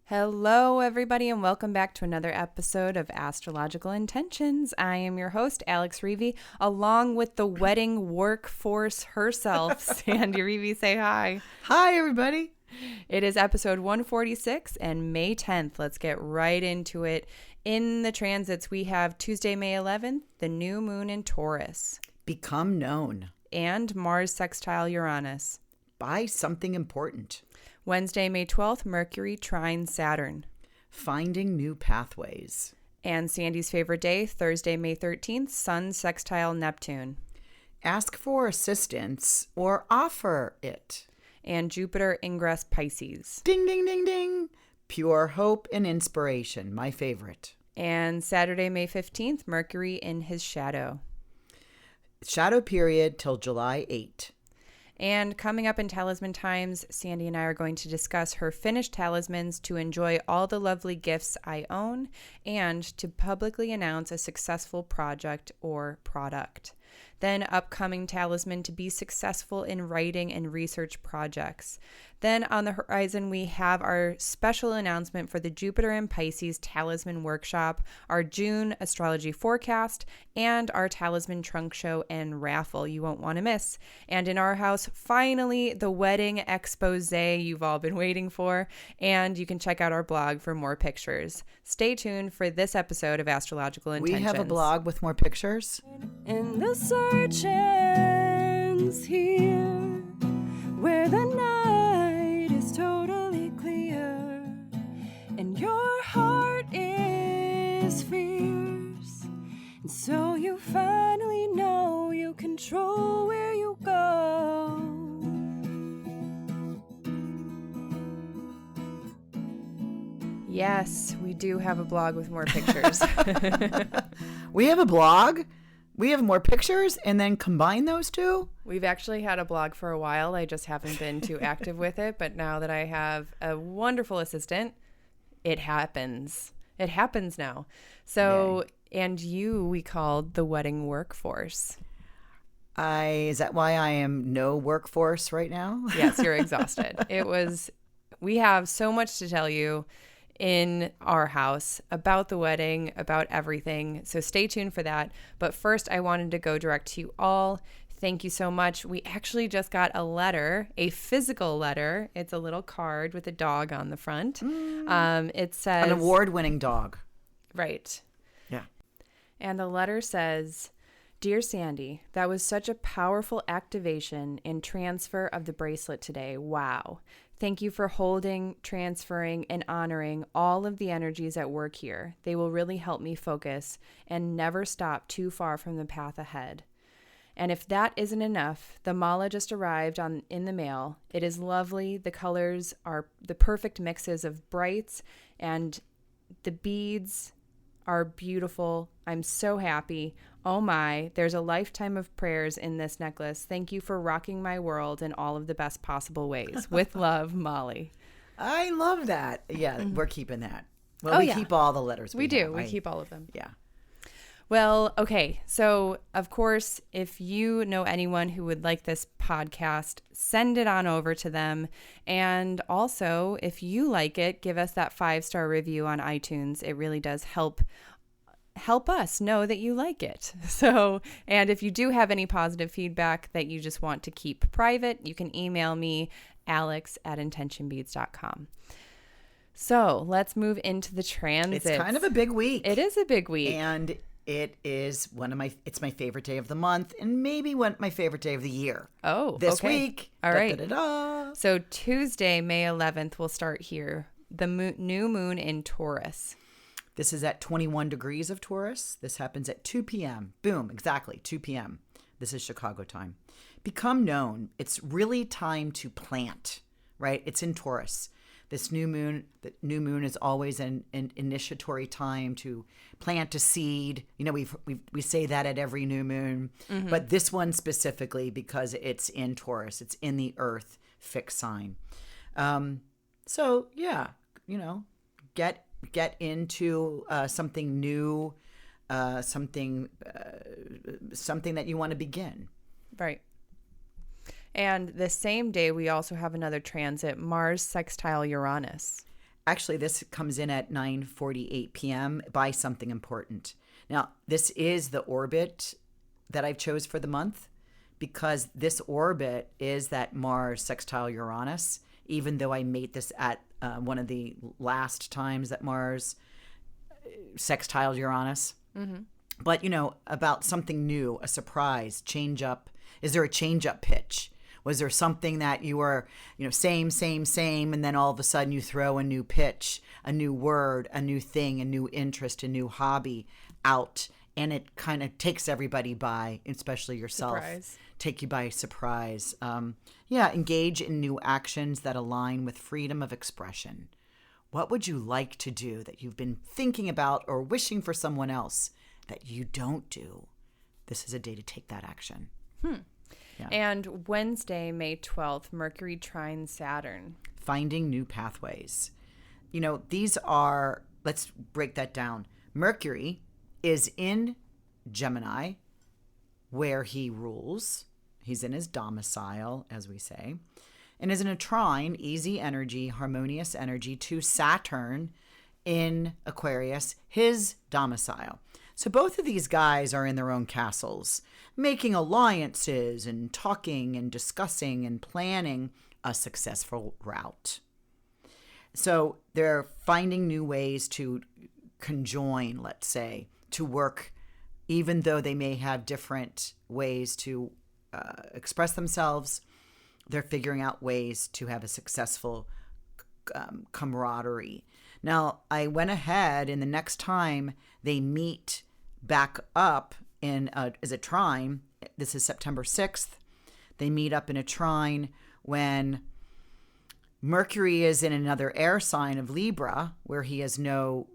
Hello, everybody, and welcome back to another episode of Astrological Intentions. I am your host, Alex Reevy, along with the wedding workforce herself, Sandy Reevy. Say hi. Hi, everybody. It is episode 146 and May 10th. Let's get right into it. In the transits, we have Tuesday, May 11th, the new moon in Taurus. Become known. And Mars sextile Uranus. By something important. Wednesday, May 12th, Mercury trine Saturn. Finding new pathways. And Sandy's favorite day, Thursday, May 13th, Sun sextile Neptune. Ask for assistance or offer it. And Jupiter ingress Pisces. Ding, ding, ding, ding. Pure hope and inspiration, my favorite. And Saturday, May 15th, Mercury in his shadow. Shadow period till July 8. And coming up in Talisman Times, Sandy and I are going to discuss her finished talismans to enjoy all the lovely gifts I own and to publicly announce a successful project or product. Then upcoming talisman to be successful in writing and research projects. Then on the horizon, we have our special announcement for the Jupiter and Pisces Talisman Workshop, our June astrology forecast, and our Talisman Trunk Show and Raffle you won't want to miss. And in our house, finally, the wedding expose you've all been waiting for, and you can check out our blog for more pictures. Stay tuned for this episode of Astrological Intentions. We have a blog with more pictures. In the search ends here, where the night is totally clear, and your heart is fierce, and so you finally know you control where you go. Yes, we do have a blog with more pictures. We have a blog. We have more pictures and then combine those two? We've actually had a blog for a while. I just haven't been too active with it. But now that I have a wonderful assistant, it happens. It happens now. So, and you, we called the wedding workforce. Is that why I am no workforce right now? Yes, you're exhausted. We have so much to tell you in our house about the wedding, about everything. So stay tuned for that. But first, I wanted to go direct to you all. Thank you so much. We actually just got a letter, a physical letter. It's a little card with a dog on the front. It says... An award-winning dog. Right. Yeah. And the letter says, "Dear Sandy, that was such a powerful activation and transfer of the bracelet today. Wow. Thank you for holding, transferring, and honoring all of the energies at work here. They will really help me focus and never stop too far from the path ahead. And if that isn't enough, the mala just arrived in the mail. It is lovely. The colors are the perfect mixes of brights, and the beads are beautiful. I'm so happy. Oh my, there's a lifetime of prayers in this necklace. Thank you for rocking my world in all of the best possible ways. With love, Molly." I love that. Yeah, we're keeping that. Well, we keep all the letters. We do. We keep all of them. Yeah. Well, okay. So, of course, if you know anyone who would like this podcast, send it on over to them. And also, if you like it, give us that 5-star review on iTunes. It really does help us know that you like it. So, and if you do have any positive feedback that you just want to keep private, you can email me, alex@intentionbeads.com. So let's move into the transits. It's kind of a big week. It is a big week. And it is it's my favorite day of the month and maybe my favorite day of the year. Oh, this okay. week. All right. Da-da-da-da. So Tuesday, May 11th, we'll start here. The new moon in Taurus. This is at 21 degrees of Taurus. This happens at 2 p.m. Boom, exactly, 2 p.m. This is Chicago time. Become known. It's really time to plant, right? It's in Taurus. This new moon, the new moon is always an initiatory time to plant a seed. You know, we say that at every new moon, but this one specifically because it's in Taurus. It's in the Earth fixed sign. So yeah, you know, get into something new, something that you want to begin. Right. And the same day, we also have another transit, Mars sextile Uranus. actually, this comes in at 9:48 p.m. by Something Important. Now, this is the orbit that I've chose for the month because this orbit is that Mars sextile Uranus, even though I made this at one of the last times that Mars sextile Uranus. Mm-hmm. But, about something new, a surprise, change up. Is there a change up pitch? Was there something that you were, same, and then all of a sudden you throw a new pitch, a new word, a new thing, a new interest, a new hobby out, and it kind of takes everybody by, especially yourself. Surprise. Take you by surprise. Engage in new actions that align with freedom of expression. What would you like to do that you've been thinking about or wishing for someone else that you don't do? This is a day to take that action. Yeah. And Wednesday, May 12th, Mercury trine Saturn. Finding new pathways. These are, let's break that down. Mercury is in Gemini, where he rules. He's in his domicile, as we say, and is in a trine, easy energy, harmonious energy, to Saturn in Aquarius, his domicile. So both of these guys are in their own castles, making alliances and talking and discussing and planning a successful route. So they're finding new ways to conjoin, let's say, to work, even though they may have different ways to express themselves. They're figuring out ways to have a successful camaraderie. Now, I went ahead, and the next time they meet back up as a trine, this is September 6th, they meet up in a trine when Mercury is in another air sign of Libra, where he has no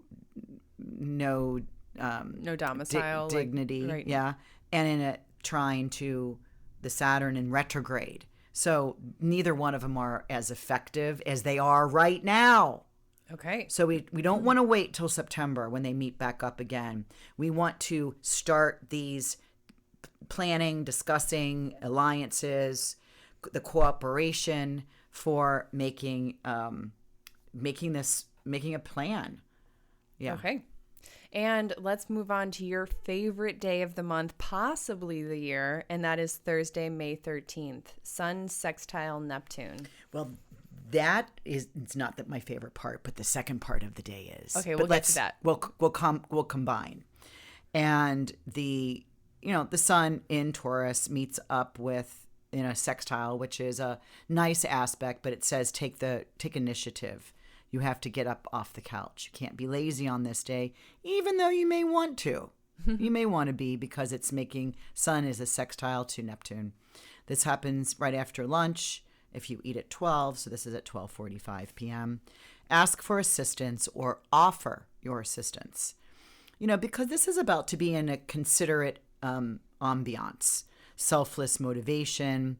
domicile, dignity, right. Yeah, and in a trine to the Saturn in retrograde. So neither one of them are as effective as they are right now. Okay. So we don't want to wait till September when they meet back up again. We want to start these planning, discussing alliances, the cooperation for making a plan. Yeah. Okay. And let's move on to your favorite day of the month, possibly the year, and that is Thursday, May 13th, Sun sextile Neptune. Well, it's not my favorite part, but the second part of the day is. Okay, we'll get to that. We'll combine. And the Sun in Taurus meets up with in a sextile, which is a nice aspect, but it says take initiative. You have to get up off the couch. You can't be lazy on this day, even though you may want to. You may want to be, because it's making Sun is a sextile to Neptune. This happens right after lunch if you eat at 12, so this is at 12:45 p.m. Ask for assistance or offer your assistance. Because this is about to be in a considerate ambiance, selfless motivation.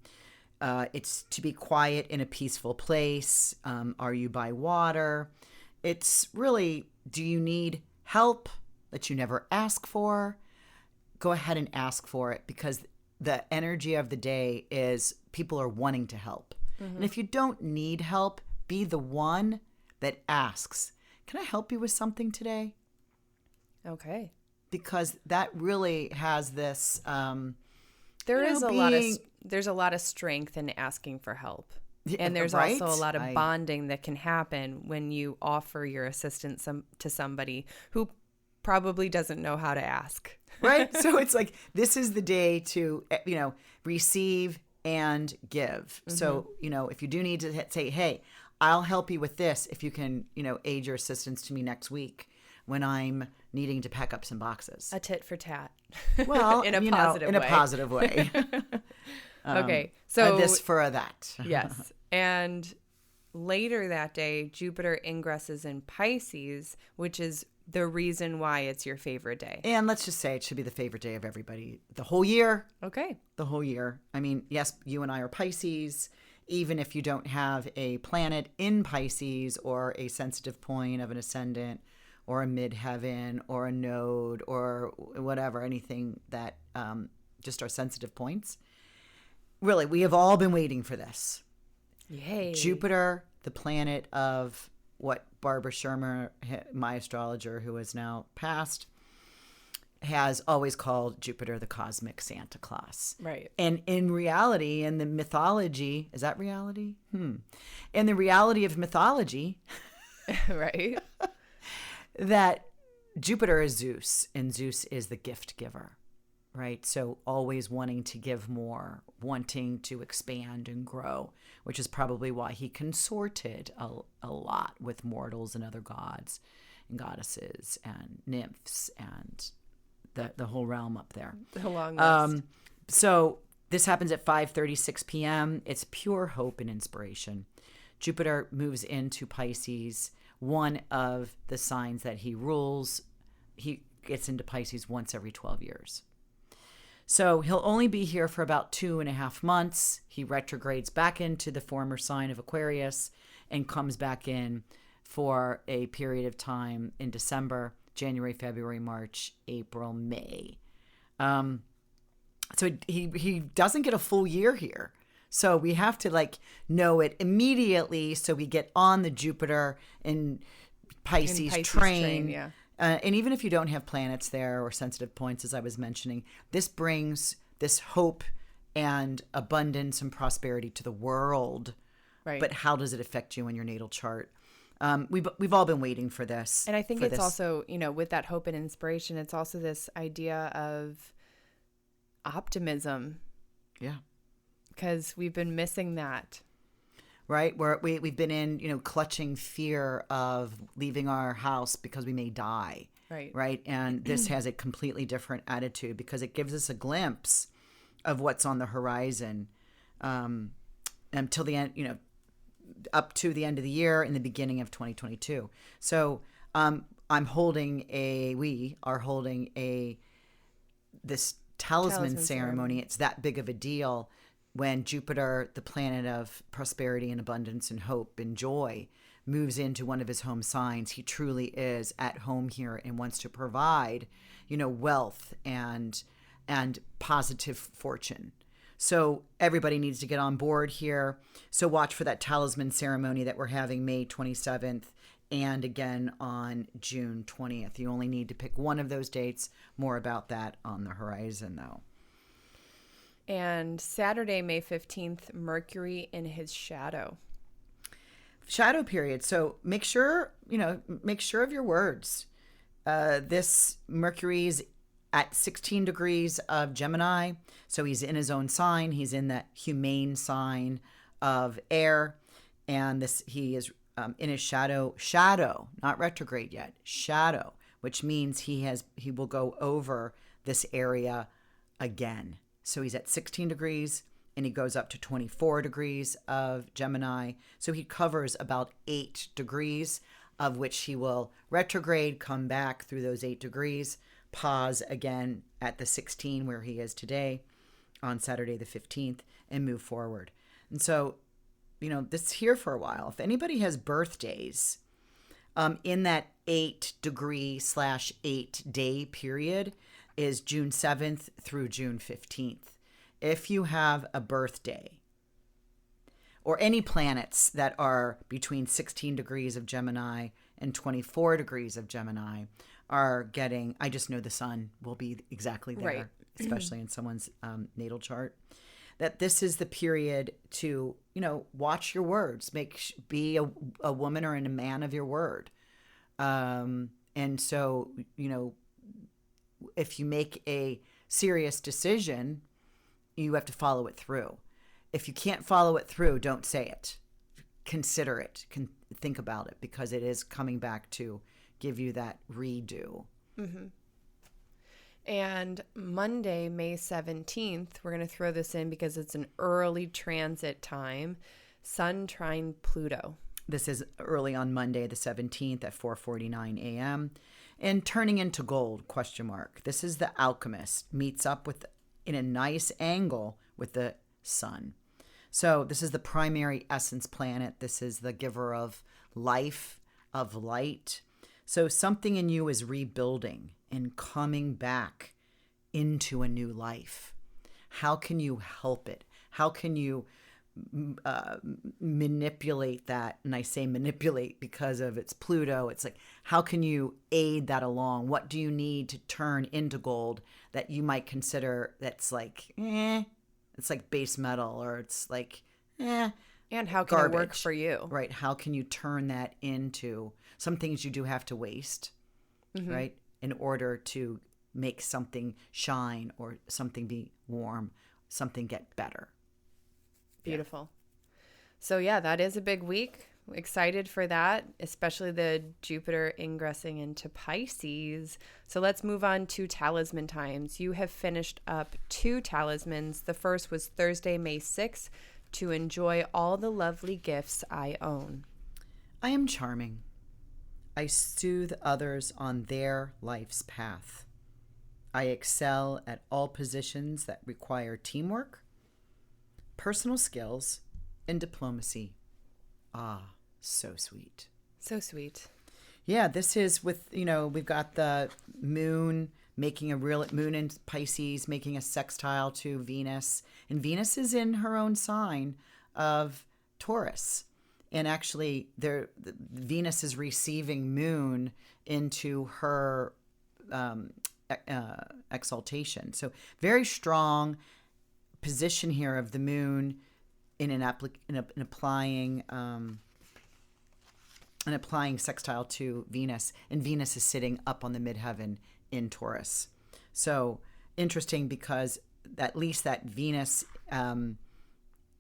It's to be quiet in a peaceful place. Are you by water? It's really, do you need help that you never ask for? Go ahead and ask for it, because the energy of the day is people are wanting to help. Mm-hmm. And if you don't need help, be the one that asks, can I help you with something today? Okay. Because that really has this... There's a lot of strength in asking for help. And there's right? also a lot of bonding that can happen when you offer your assistance to somebody who probably doesn't know how to ask. Right? So it's like, this is the day to, receive and give. Mm-hmm. So, if you do need to say, hey, I'll help you with this if you can, aid your assistance to me next week when I'm needing to pack up some boxes. A tit for tat. Well, in a positive way. Okay. So this for a that. Yes. And later that day, Jupiter ingresses in Pisces, which is the reason why it's your favorite day. And let's just say it should be the favorite day of everybody the whole year. Okay. The whole year. I mean, yes, you and I are Pisces. Even if you don't have a planet in Pisces or a sensitive point of an ascendant or a midheaven or a node or whatever, anything that just are sensitive points. Really, we have all been waiting for this. Yay. Jupiter, the planet of what Barbara Shermer, my astrologer who is now passed, has always called Jupiter the cosmic Santa Claus. Right. And in reality, in the mythology, is that reality? In the reality of mythology, Right. that Jupiter is Zeus, and Zeus is the gift giver, right? So always wanting to give more, wanting to expand and grow, which is probably why he consorted a lot with mortals and other gods and goddesses and nymphs and the whole realm up there. The long list. So this happens at 5:36 p.m. It's pure hope and inspiration. Jupiter moves into Pisces, one of the signs that he rules. He gets into Pisces once every 12 years. So he'll only be here for about 2.5 months. He retrogrades back into the former sign of Aquarius and comes back in for a period of time in December, January, February, March, April, May. So he doesn't get a full year here. So we have to know it immediately so we get on the Jupiter and Pisces train. Yeah. And even if you don't have planets there or sensitive points, as I was mentioning, this brings this hope and abundance and prosperity to the world. Right. But how does it affect you in your natal chart? We've all been waiting for this. And I think it's also, with that hope and inspiration, it's also this idea of optimism. Yeah. Because we've been missing that. Right? Where we've been in, clutching fear of leaving our house because we may die. Right. Right? And this has a completely different attitude because it gives us a glimpse of what's on the horizon until the end, up to the end of the year and the beginning of 2022. So we are holding this Talisman ceremony. It's that big of a deal when Jupiter, the planet of prosperity and abundance and hope and joy, moves into one of his home signs. He truly is at home here and wants to provide, wealth and positive fortune. So everybody needs to get on board here. So watch for that Talisman ceremony that we're having May 27th and again on June 20th. You only need to pick one of those dates. More about that on the horizon, though. And Saturday, May 15th, Mercury in his shadow. Shadow period. So make sure of your words. This Mercury's at 16 degrees of Gemini. So he's in his own sign. He's in that humane sign of air. And he is in his shadow, not retrograde yet, shadow, which means he will go over this area again. So he's at 16 degrees and he goes up to 24 degrees of Gemini. So he covers about 8 degrees, of which he will retrograde, come back through those 8 degrees, pause again at the 16 where he is today on Saturday the 15th, and move forward. And so, this is here for a while. If anybody has birthdays in that 8-degree/8 day period, is June 7th through June 15th. If you have a birthday or any planets that are between 16 degrees of Gemini and 24 degrees of Gemini are getting, I just know the sun will be exactly there, right. Especially in someone's natal chart, that this is the period to, watch your words, be a woman or a man of your word. And so, if you make a serious decision, you have to follow it through. If you can't follow it through, don't say it. Consider it. Think about it, because it is coming back to give you that redo. Mm-hmm. And Monday, May 17th, we're going to throw this in because it's an early transit time. Sun trine Pluto. This is early on Monday, the 17th at 4:49 a.m. And turning into gold, ? This is the alchemist, meets up in a nice angle with the sun. So this is the primary essence planet. This is the giver of life, of light. So something in you is rebuilding and coming back into a new life. How can you help it? How can you manipulate that. And I say manipulate because of its Pluto. It's like, how can you aid that along? What do you need to turn into gold that you might consider that's like, it's like base metal, or it's like, And how can garbage. it work for you? Right. How can you turn that into some things you do have to waste, right? In order to make something shine or something be warm, something get better. Beautiful. So yeah, that is a big week. Excited for that, especially the Jupiter ingressing into Pisces. So let's move on to talisman times. You have finished up 2 talismans. The first was Thursday, May 6th, to enjoy all the lovely gifts I own. I am charming. I soothe others on their life's path. I excel at all positions that require teamwork, personal skills, and diplomacy. Ah, so sweet. So sweet. Yeah, this is with, we've got the moon making a real moon in Pisces, making a sextile to Venus. And Venus is in her own sign of Taurus. And actually, Venus is receiving moon into her exaltation. So very strong position here of the moon in applying sextile to Venus, and Venus is sitting up on the midheaven in Taurus. So interesting, because at least that Venus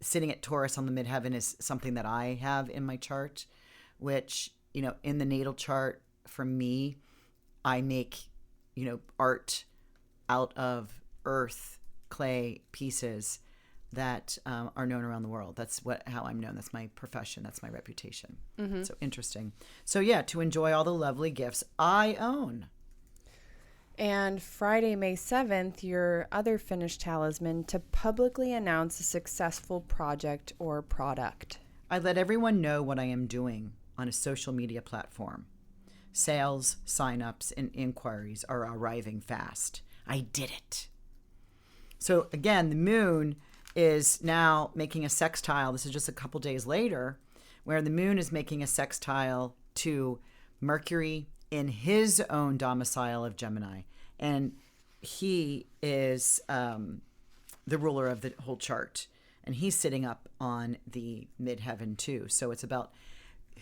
sitting at Taurus on the midheaven is something that I have in my chart, which, in the natal chart for me, I make, art out of earth, clay pieces that are known around the world. That's how I'm known. That's my profession. That's my reputation. So interesting. So yeah, to enjoy all the lovely gifts I own. And Friday, May 7th, your other finished talisman, to publicly announce a successful project or product. I let everyone know what I am doing on a social media platform. Sales, signups, and inquiries are arriving fast. I did it. So again, the moon is now making a sextile. This is just a couple days later, where the moon is making a sextile to Mercury in his own domicile of Gemini. And he is the ruler of the whole chart. And he's sitting up on the midheaven too. So it's about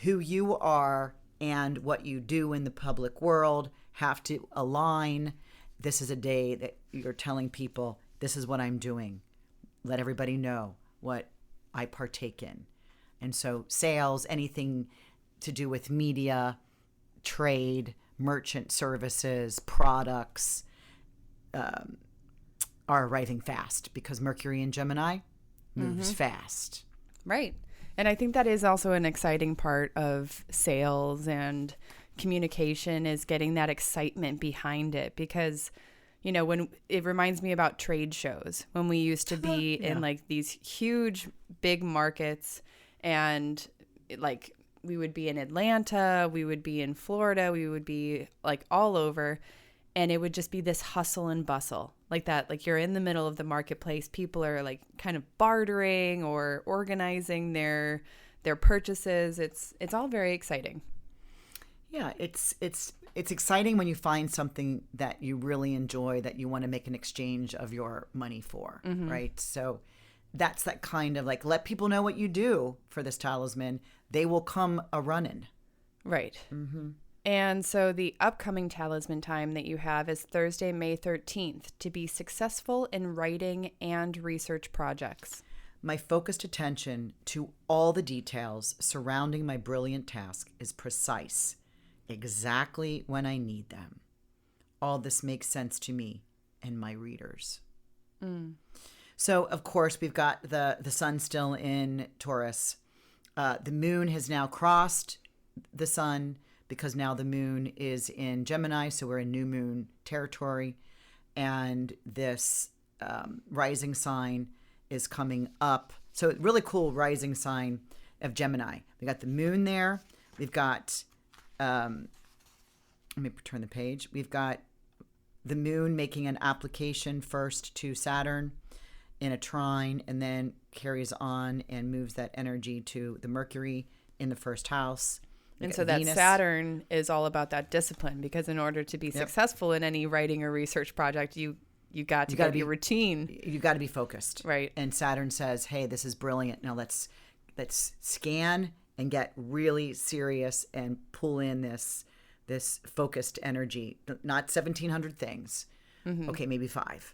who you are and what you do in the public world have to align. This is a day that you're telling people, this is what I'm doing. Let everybody know what I partake in. And so sales, anything to do with media, trade, merchant services, products are arriving fast, because Mercury in Gemini moves fast. Right. And I think that is also an exciting part of sales and communication, is getting that excitement behind it, because when it reminds me about trade shows, when we used to be in like these huge big markets, and like we would be in Atlanta, we would be in Florida, we would be like all over, and it would just be this hustle and bustle like that. Like you're in the middle of the marketplace, people are like kind of bartering or organizing their purchases. It's all very exciting. Yeah, it's exciting when you find something that you really enjoy, that you want to make an exchange of your money for, right? So that's that kind of like, let people know what you do for this talisman. They will come a running. Right. And so the upcoming talisman time that you have is Thursday, May 13th, to be successful in writing and research projects. My focused attention to all the details surrounding my brilliant task is precise, exactly when I need them. All this makes sense to me and my readers. So, of course, we've got the sun still in Taurus. The moon has now crossed the sun, because now the moon is in Gemini, so we're in new moon territory. And this rising sign is coming up. So really cool rising sign of Gemini. We got the moon there. We've got, let me turn the page. We've got the moon making an application first to Saturn in a trine and then carries on and moves that energy to the Mercury in the first house. And so that Saturn is all about that discipline, because in order to be successful in any writing or research project, you got to get your routine. You got to be focused. Right. And Saturn says, hey, this is brilliant. Now let's scan and get really serious and pull in this focused energy. Not 1,700 things. Mm-hmm. Okay, maybe 5.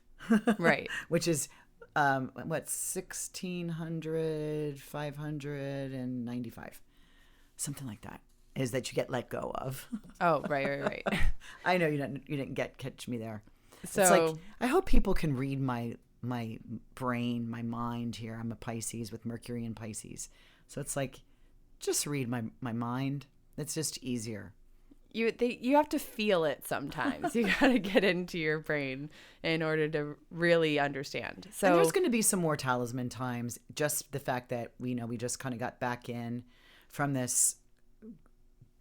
Right. Which is, 1,600, 595. Something like that. Is that you get let go of. Oh, right. I know you didn't catch me there. So it's like, I hope people can read my brain, my mind here. I'm a Pisces with Mercury in Pisces. So it's like, just read my mind. It's just easier. You have to feel it sometimes. You got to get into your brain in order to really understand. So and there's going to be some more Talisman times. Just the fact that we just kind of got back in from this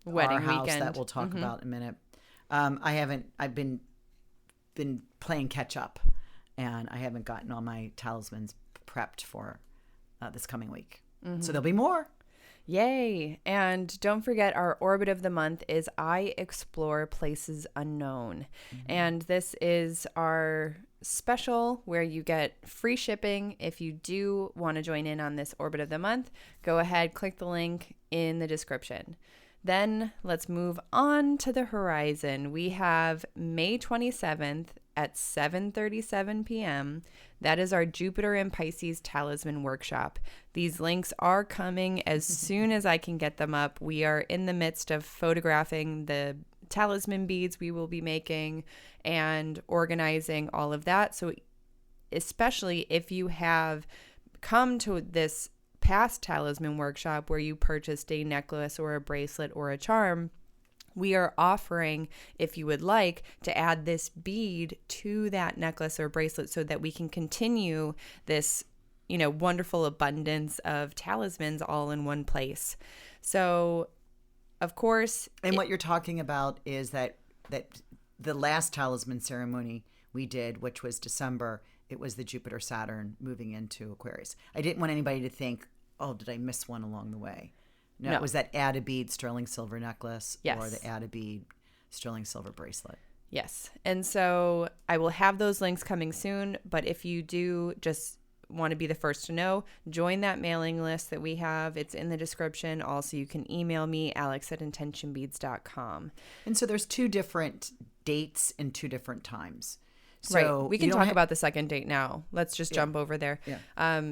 wedding house weekend that we'll talk about in a minute. I've been playing catch up, and I haven't gotten all my talismans prepped for this coming week. So there'll be more. Yay. And don't forget, our orbit of the month is I Explore Places Unknown. And this is our special where you get free shipping. If you do want to join in on this orbit of the month, go ahead, click the link in the description. Then let's move on to the horizon. We have May 27th at 7:37 p.m. That is our Jupiter in Pisces Talisman Workshop. These links are coming as soon as I can get them up. We are in the midst of photographing the talisman beads we will be making and organizing all of that. So especially if you have come to this past talisman workshop where you purchased a necklace or a bracelet or a charm, we are offering, if you would like, to add this bead to that necklace or bracelet so that we can continue this, wonderful abundance of talismans all in one place. So, of course. And what you're talking about is that the last talisman ceremony we did, which was December, it was the Jupiter Saturn moving into Aquarius. I didn't want anybody to think, oh, did I miss one along the way? No, it was that add a bead sterling silver necklace or the add a bead sterling silver bracelet. Yes. And so I will have those links coming soon. But if you do just want to be the first to know, join that mailing list that we have. It's in the description. Also, you can email me, alex@intentionbeads.com. And so there's 2 different dates and 2 different times. So right. We can talk about the second date now. Let's just jump over there. Yeah.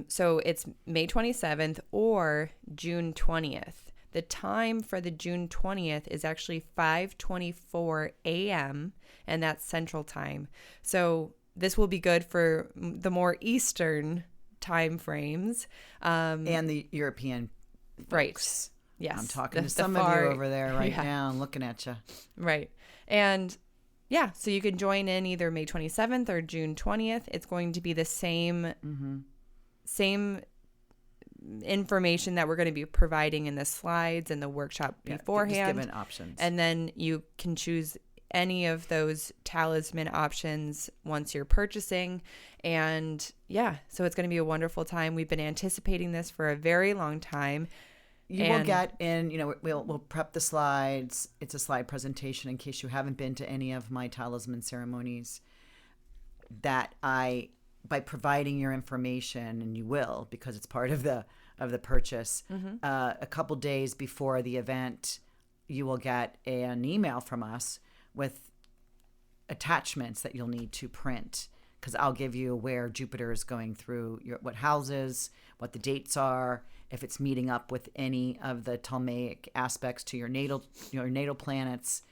So it's May 27th or June 20th. The time for the June 20th is actually 5:24 a.m. and that's Central Time. So this will be good for the more Eastern time frames. And the European folks. Right. Yes. I'm talking to some of you over there right now. I'm looking at you. Right. And yeah, so you can join in either May 27th or June 20th. It's going to be the same information that we're going to be providing in the slides and the workshop beforehand. Just given options. And then you can choose any of those talisman options once you're purchasing. And yeah, so it's going to be a wonderful time. We've been anticipating this for a very long time. You will get in, we'll prep the slides. It's a slide presentation in case you haven't been to any of my talisman ceremonies, that by providing your information, and you will, because it's part of the purchase, a couple days before the event, you will get an email from us with attachments that you'll need to print, because I'll give you where Jupiter is going through what houses, what the dates are, if it's meeting up with any of the Ptolemaic aspects to your natal planets,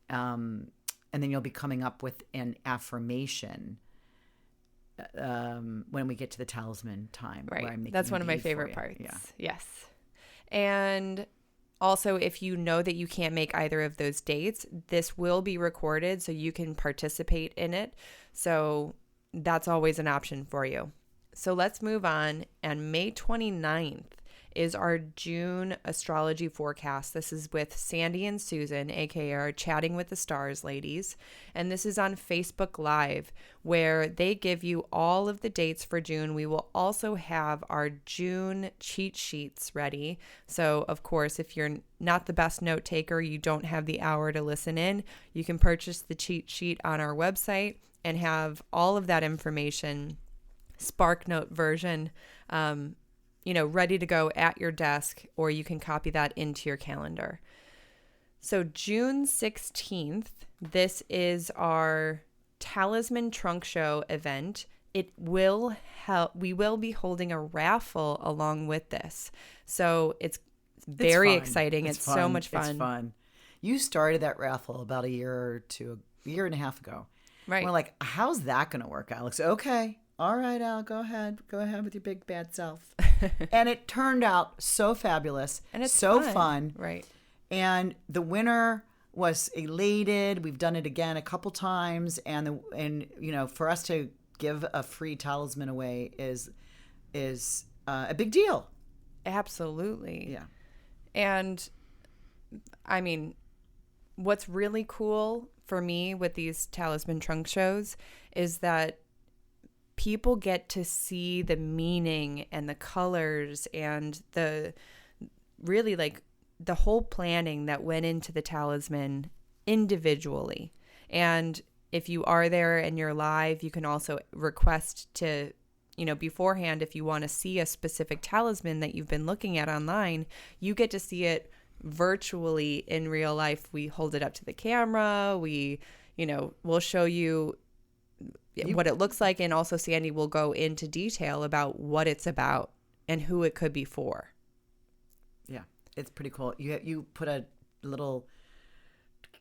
and then you'll be coming up with an affirmation when we get to the Talisman Time. Right, that's one of my favorite parts. Yeah. Yes, and also, if you know that you can't make either of those dates, this will be recorded so you can participate in it. So that's always an option for you. So let's move on. And May 29th is our June astrology forecast. This is with Sandy and Susan, aka our Chatting with the Stars ladies. And this is on Facebook Live, where they give you all of the dates for June. We will also have our June cheat sheets ready. So, of course, if you're not the best note taker, you don't have the hour to listen in, you can purchase the cheat sheet on our website and have all of that information, SparkNote version, ready to go at your desk, or you can copy that into your calendar. So June 16th, this is our Talisman Trunk Show event. We will be holding a raffle along with this. So it's very exciting. It's so much fun. It's fun. You started that raffle about a year and a half ago. Right. We're like, how's that going to work, Alex? Okay. All right, Al, go ahead with your big bad self. And it turned out so fabulous and it's so fun. Right. And the winner was elated. We've done it again a couple times, and for us to give a free talisman away is a big deal. Absolutely. Yeah. And I mean, what's really cool for me with these talisman trunk shows is that people get to see the meaning and the colors and the really like the whole planning that went into the talisman individually. And if you are there and you're live, you can also request to, beforehand, if you want to see a specific talisman that you've been looking at online, you get to see it virtually in real life. We hold it up to the camera. We'll show you what it looks like, and also Sandy will go into detail about what it's about and who it could be for. Yeah, it's pretty cool. You put a little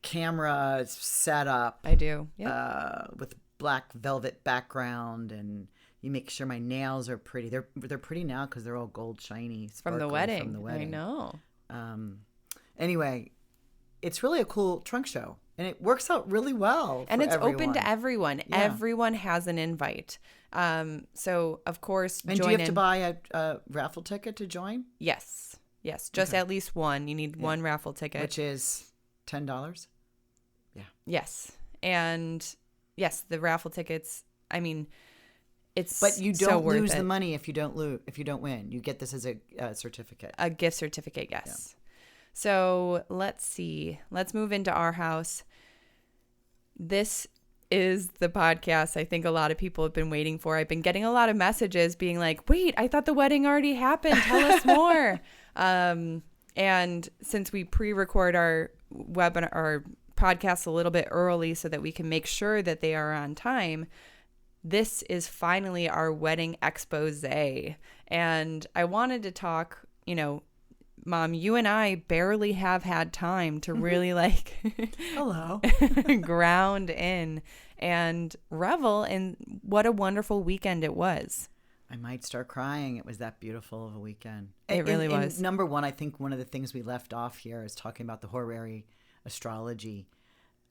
camera set up. I do. Yeah. With black velvet background, and you make sure my nails are pretty. They're pretty now because they're all gold shiny from the wedding. I know. Anyway, it's really a cool trunk show. And it works out really well. And it's everyone. Open to everyone. Yeah. Everyone has an invite. So, of course, and do you have to buy a raffle ticket to join? Yes. Just at least one. You need one raffle ticket. Which is $10? Yeah. Yes. And yes, the raffle tickets, I mean, it's But you don't so worth lose it. the money if you don't win. You get this as a certificate. A gift certificate, yes. Yeah. So let's see. Let's move into our house. This is the podcast I think a lot of people have been waiting for. I've been getting a lot of messages being like, wait, I thought the wedding already happened. Tell us more. And since we pre-record our webinar, our podcast a little bit early so that we can make sure that they are on time, this is finally our wedding expose. And I wanted to talk, Mom, you and I barely have had time to really hello, ground in and revel in what a wonderful weekend it was. I might start crying. It was that beautiful of a weekend. It really was. Number one, I think one of the things we left off here is talking about the horary astrology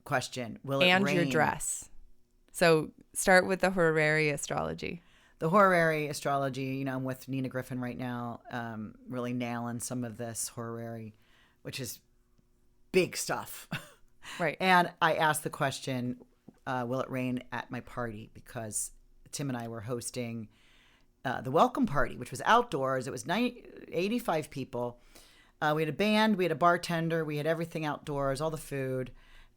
question. Will it rain? And your dress. So start with the horary astrology. The horary astrology, I'm with Nina Griffin right now, really nailing some of this horary, which is big stuff. Right. And I asked the question, will it rain at my party? Because Tim and I were hosting the welcome party, which was outdoors. It was 85 people. We had a band, we had a bartender, we had everything outdoors, all the food.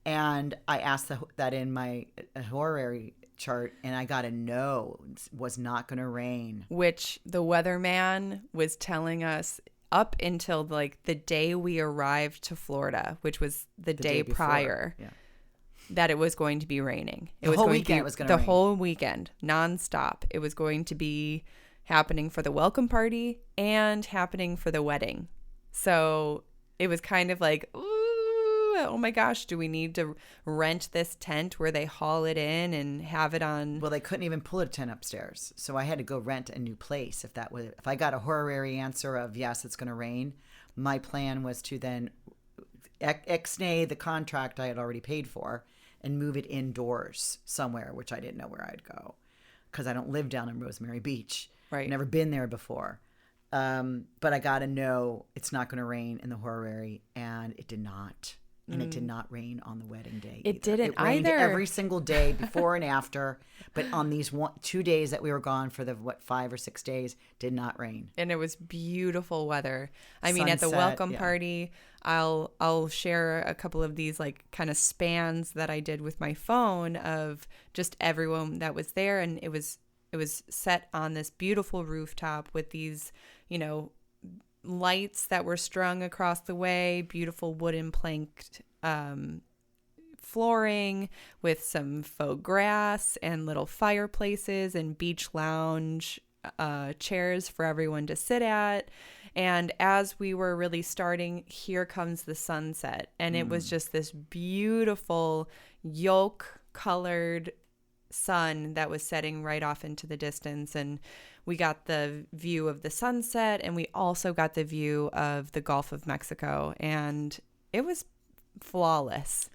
And I asked that in my horary chart, and I got a no. It was not going to rain. Which the weatherman was telling us up until the day we arrived to Florida, which was the day prior, that it was going to be raining. It was going to rain. The whole weekend, nonstop. It was going to be happening for the welcome party and happening for the wedding. So it was kind of like, ooh, oh my gosh, do we need to rent this tent where they haul it in and have it on? Well, they couldn't even pull a tent upstairs. So I had to go rent a new place. If I got a horary answer of yes, it's going to rain, my plan was to then ex-nay the contract I had already paid for and move it indoors somewhere, which I didn't know where I'd go because I don't live down in Rosemary Beach. Right. Never been there before. But I got to know it's not going to rain in the horary, and it did not. And it did not rain on the wedding day. It either. didn't It rained either. every single day before and after. But on these 2 days that we were gone for the 5 or 6 days, did not rain. And it was beautiful weather. I mean, at the Sunset, welcome yeah. party, I'll share a couple of these like kind of spans that I did with my phone of just everyone that was there, and it was set on this beautiful rooftop with these, lights that were strung across the way, beautiful wooden planked flooring with some faux grass and little fireplaces and beach lounge chairs for everyone to sit at. And as we were really starting, here comes the sunset. And it was just this beautiful yolk colored sun that was setting right off into the distance. And we got the view of the sunset, and we also got the view of the Gulf of Mexico. And it was flawless.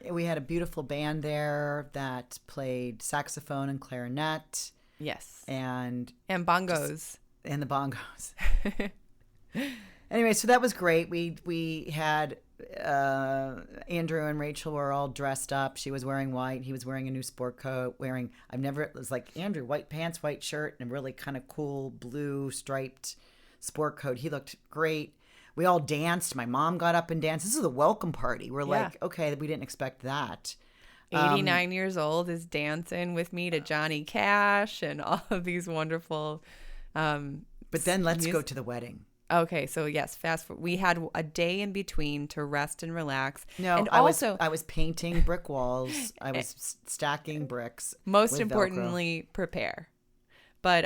We had a beautiful band there that played saxophone and clarinet. Yes. And bongos. And the bongos. Anyway, so that was great. We had Andrew and Rachel were all dressed up. She was wearing white. He was wearing a new sport coat. It was like Andrew, white pants, white shirt, and a really kind of cool blue striped sport coat. He looked great. We all danced. My mom got up and danced. This is a welcome party. We're like, okay, we didn't expect that. 89 years old is dancing with me to Johnny Cash and all of these wonderful. But then let's go to the wedding. Okay, so yes, fast forward. We had a day in between to rest and relax. No, and I also, was painting brick walls. I was stacking bricks. Most importantly, prepare. But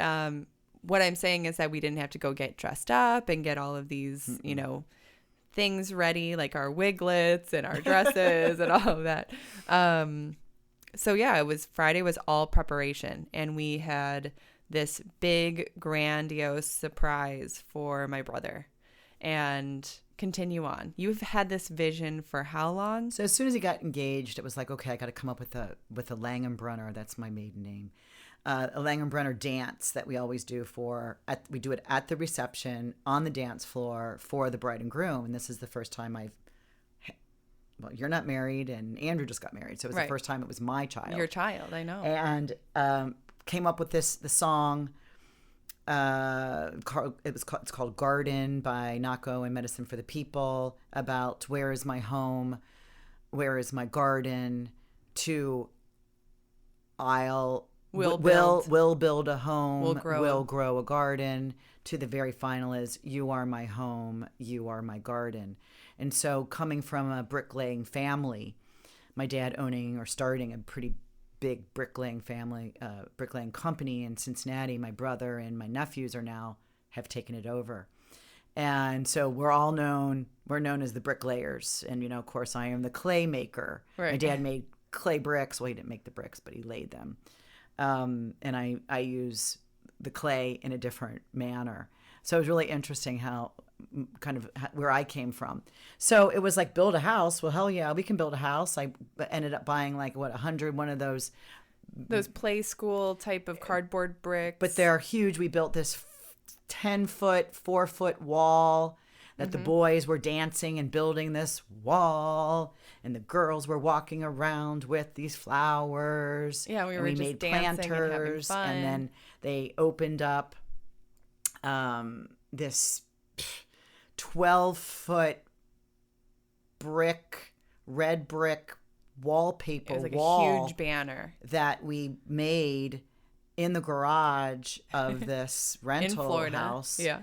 what I'm saying is that we didn't have to go get dressed up and get all of these, things ready, like our wiglets and our dresses and all of that. So yeah, Friday was all preparation, and we had this big, grandiose surprise for my brother. And continue on. You've had this vision for how long? So as soon as he got engaged, it was like, okay, I got to come up with a Langenbrunner. That's my maiden name. A Langenbrunner dance that we always do we do it at the reception on the dance floor for the bride and groom. And this is the first time you're not married, and Andrew just got married. So it was the first time it was my child. Your child, I know. And came up with the song. It's called Garden by Nako and Medicine for the People, about where is my home, where is my garden, to We'll build a home, we'll grow a garden, to the very final is you are my home, you are my garden. And so coming from a bricklaying family, my dad owning or starting a pretty big bricklaying company in Cincinnati, my brother and my nephews have taken it over. And so we're known as the bricklayers. And, of course, I am the clay maker. Right. My dad made clay bricks. Well, he didn't make the bricks, but he laid them. And I use the clay in a different manner. So it was really interesting where I came from. So it was like, build a house. Well, hell yeah, we can build a house. I ended up buying 100 one of those play school type of cardboard bricks. But they're huge. We built this 10-foot, 4-foot wall that the boys were dancing and building this wall, and the girls were walking around with these flowers. Yeah, we made planters, and then they opened up this 12-foot red brick wallpaper it was like wall. A huge banner that we made in the garage of this rental house. Yeah.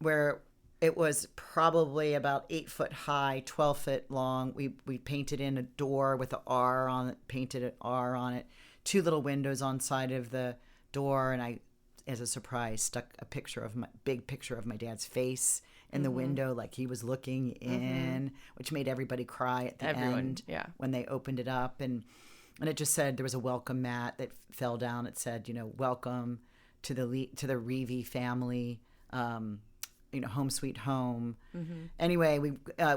Where it was probably about 8 foot high, 12 foot long. We painted in a door with an R on it, painted an R on it, 2 little windows on side of the door, and I, as a surprise, stuck a big picture of my dad's face in the window, like he was looking in, which made everybody cry at the end when they opened it up. And it just said, there was a welcome mat that fell down. It said, welcome to the Reevy family, home sweet home. Anyway, we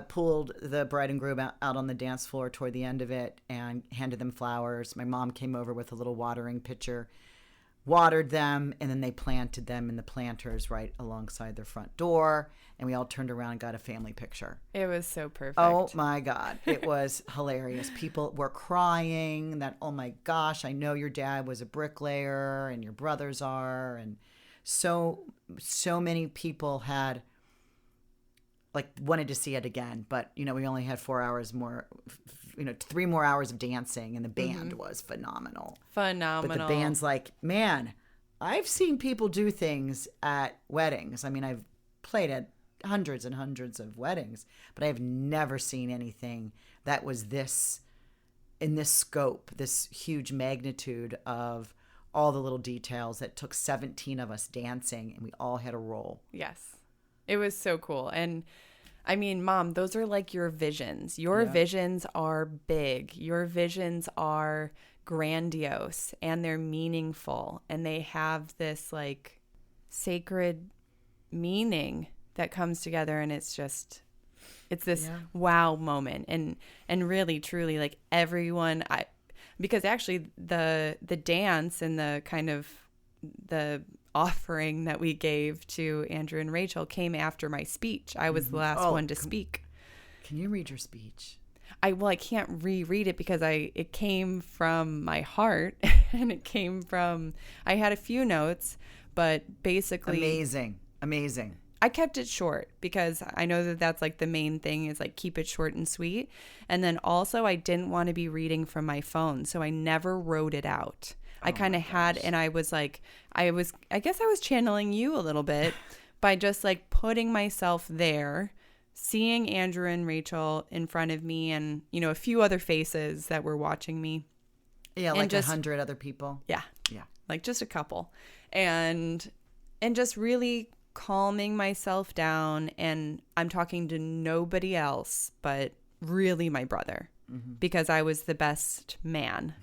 pulled the bride and groom out on the dance floor toward the end of it and handed them flowers. My mom came over with a little watering pitcher, watered them, and then they planted them in the planters right alongside their front door. And we all turned around and got a family picture. It was so perfect. Oh my God. It was hilarious. People were crying that, oh my gosh, I know your dad was a bricklayer and your brothers are. And so many people had wanted to see it again. But, we only had 4 hours more, 3 more hours of dancing, and the band was phenomenal. Phenomenal. But the band's like, man, I've seen people do things at weddings. I mean, I've played at hundreds and hundreds of weddings, but I've never seen anything that was in this scope, this huge magnitude of all the little details that took 17 of us dancing, and we all had a role. Yes. It was so cool. And I mean, Mom, those are like your visions. Your visions are big. Your visions are grandiose, and they're meaningful, and they have this like sacred meaning that comes together, and it's this wow moment. And really truly, like, everyone, because actually the dance and the kind of the offering that we gave to Andrew and Rachel came after my speech. I was the last one to speak. Can you read your speech? I can't reread it because it came from my heart, and it came from, I had a few notes, but basically amazing. I kept it short because I know that that's like the main thing is like keep it short and sweet. And then also I didn't want to be reading from my phone, so I never wrote it out. I kind of had, and I was like, I guess I was channeling you a little bit by just like putting myself there, seeing Andrew and Rachel in front of me, and, a few other faces that were watching me. Yeah, and like just 100 other people. Yeah. Like just a couple. And just really calming myself down, and I'm talking to nobody else but really my brother, because I was the best man,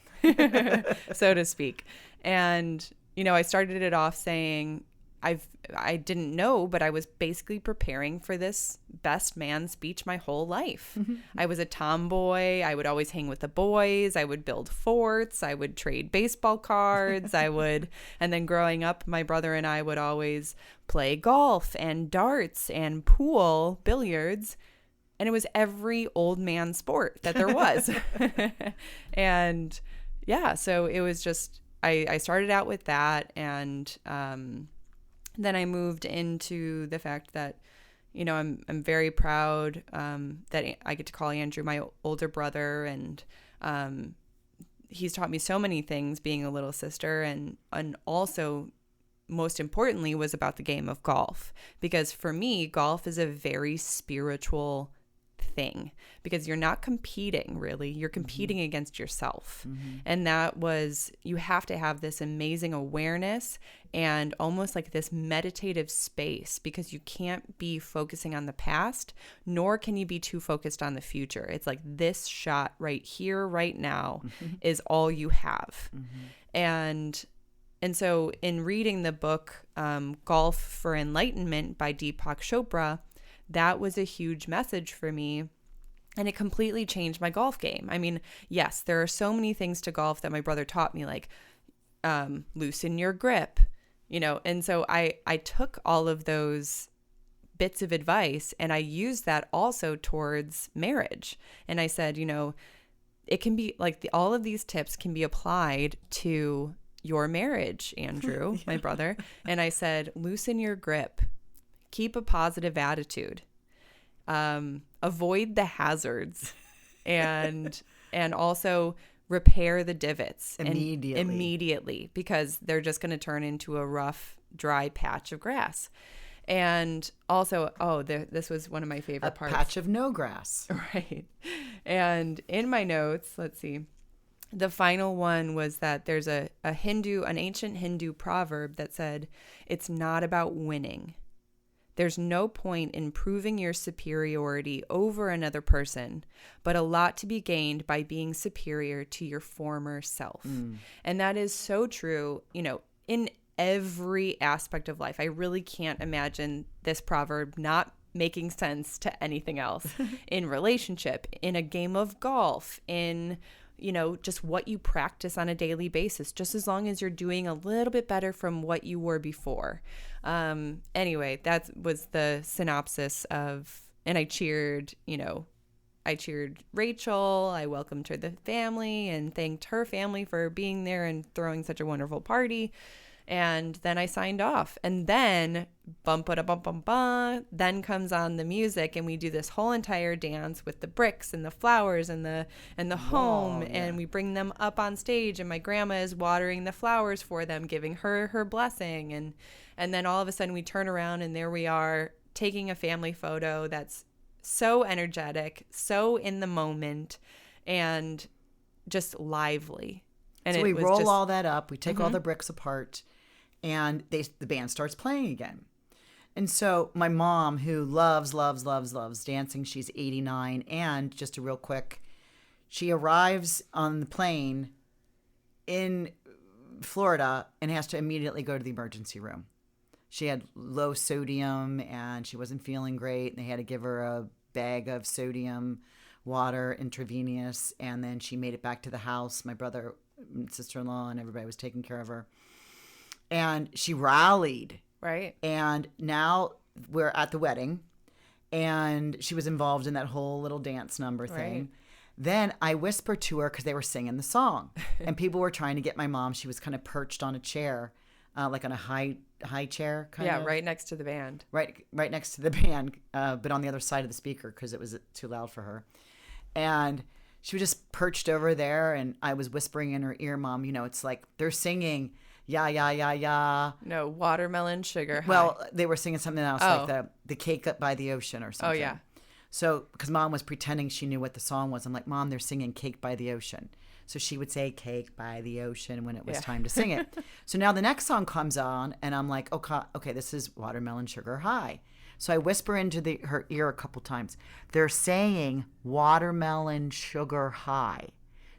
so to speak. And, I started it off saying, I didn't know, but I was basically preparing for this best man speech my whole life. I was a tomboy. I would always hang with the boys. I would build forts. I would trade baseball cards. And then growing up, my brother and I would always play golf and darts and pool, billiards. And it was every old man sport that there was. And yeah, so it was just, I started out with that. And, then I moved into the fact that, I'm very proud that I get to call Andrew my older brother, and he's taught me so many things being a little sister, and also most importantly was about the game of golf, because for me, golf is a very spiritual thing, because you're not competing really, you're competing against yourself. And that was, you have to have this amazing awareness and almost like this meditative space, because you can't be focusing on the past, nor can you be too focused on the future. It's like this shot right here, right now is all you have. And so in reading the book, Golf for Enlightenment by Deepak Chopra, that was a huge message for me. And it completely changed my golf game. I mean, yes, there are so many things to golf that my brother taught me, like loosen your grip, and so I took all of those bits of advice and I used that also towards marriage. And I said, it can be like all of these tips can be applied to your marriage, Andrew, my brother. And I said, loosen your grip, keep a positive attitude, avoid the hazards, and also repair the divots immediately, because they're just going to turn into a rough, dry patch of grass. And also, this was one of my favorite parts. A patch of no grass. Right. And in my notes, let's see, the final one was that there's an ancient Hindu proverb that said, it's not about winning. There's no point in proving your superiority over another person, but a lot to be gained by being superior to your former self. And that is so true, in every aspect of life. I really can't imagine this proverb not making sense to anything else. In relationship, in a game of golf, in just what you practice on a daily basis, just as long as you're doing a little bit better from what you were before. Anyway, that was the synopsis of, and I cheered Rachel. I welcomed her the family and thanked her family for being there and throwing such a wonderful party. And then I signed off. And then then comes on the music, and we do this whole entire dance with the bricks and the flowers and the home. Yeah. And we bring them up on stage, and my grandma is watering the flowers for them, giving her blessing. And then all of a sudden we turn around, and there we are taking a family photo that's so energetic, so in the moment, and just lively. And so we roll all that up. We take all the bricks apart, and the band starts playing again. And so my mom, who loves dancing, she's 89, and just a real quick, she arrives on the plane in Florida and has to immediately go to the emergency room. She had low sodium and she wasn't feeling great. And they had to give her a bag of sodium water intravenous. And then she made it back to the house. My brother, sister-in-law, and everybody was taking care of her. And she rallied. Right. And now we're at the wedding. And she was involved in that whole little dance number thing. Right. Then I whispered to her because they were singing the song. And people were trying to get my mom. She was kind of perched on a chair. Like on a high chair kind of. Yeah, right next to the band. Right next to the band, but on the other side of the speaker because it was too loud for her. And she was just perched over there, and I was whispering in her ear, Mom, it's like they're singing, yeah, yeah, yeah, yeah. No, watermelon sugar high. Well, they were singing something else, like the cake up by the ocean or something. Oh, yeah. So, because Mom was pretending she knew what the song was. I'm like, Mom, they're singing Cake by the Ocean. So she would say Cake by the Ocean when it was time to sing it. So now the next song comes on, and I'm like, okay, this is Watermelon Sugar High. So I whisper into her ear a couple times. They're saying Watermelon Sugar High.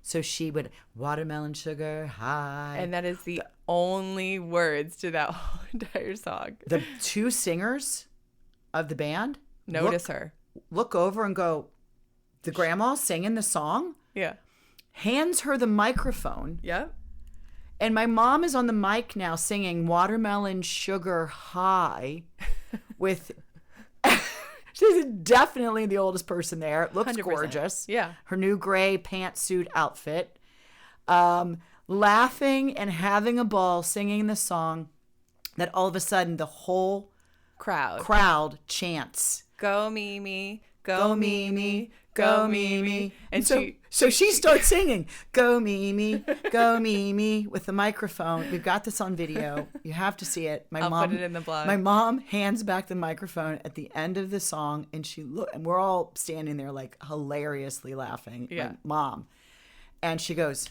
So she would, Watermelon Sugar High. And that is the only words to that whole entire song. The two singers of the band notice her. Look over and go, the grandma singing the song? Yeah. Hands her the microphone. Yep. And my mom is on the mic now singing Watermelon Sugar High with she's definitely the oldest person there. Looks 100%. gorgeous. Yeah. Her new gray pantsuit outfit. Laughing and having a ball singing the song that all of a sudden the whole crowd chants. Go Mimi, go Mimi, go Mimi. And so she starts singing, Go Mimi, go Mimi, with the microphone. We've got this on video. You have to see it. I'll put it in the blog. My mom hands back the microphone at the end of the song, and and we're all standing there like hilariously laughing. Yeah. Like, Mom. And she goes,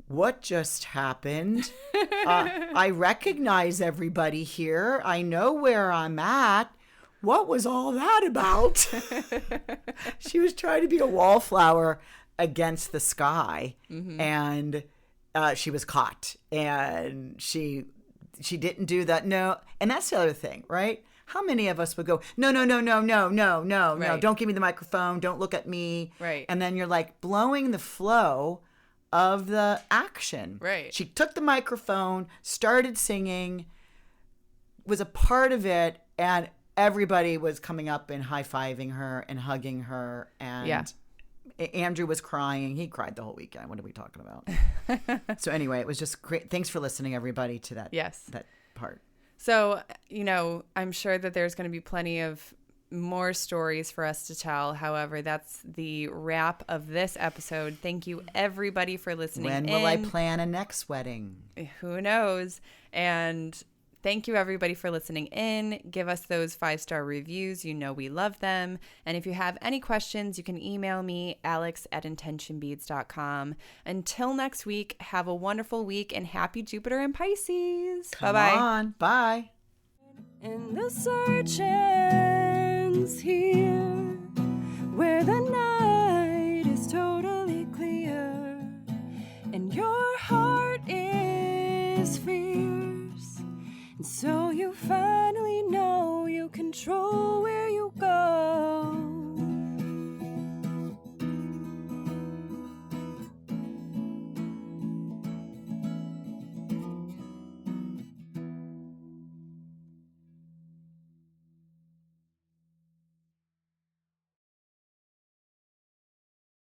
what just happened? I recognize everybody here. I know where I'm at. What was all that about? She was trying to be a wallflower against the sky, and she was caught. And she didn't do that. No, and that's the other thing, right? How many of us would go, no, don't give me the microphone. Don't look at me. Right. And then you're like blowing the flow of the action. Right. She took the microphone, started singing, was a part of it, and everybody was coming up and high-fiving her and hugging her. And Andrew was crying. He cried the whole weekend. What are we talking about? So anyway, it was just great. Thanks for listening, everybody, to that, that part. So, I'm sure that there's going to be plenty of more stories for us to tell. However, that's the wrap of this episode. Thank you, everybody, for listening. When will I plan a next wedding? Who knows? And thank you, everybody, for listening in. Give us those 5-star reviews. We love them. And if you have any questions, you can email me, alex@intentionbeads.com. Until next week, have a wonderful week and happy Jupiter and Pisces. Bye-bye. Come on. Bye. And the search ends here, where the night is totally clear, and your heart is fierce. And so you finally know you control where you go.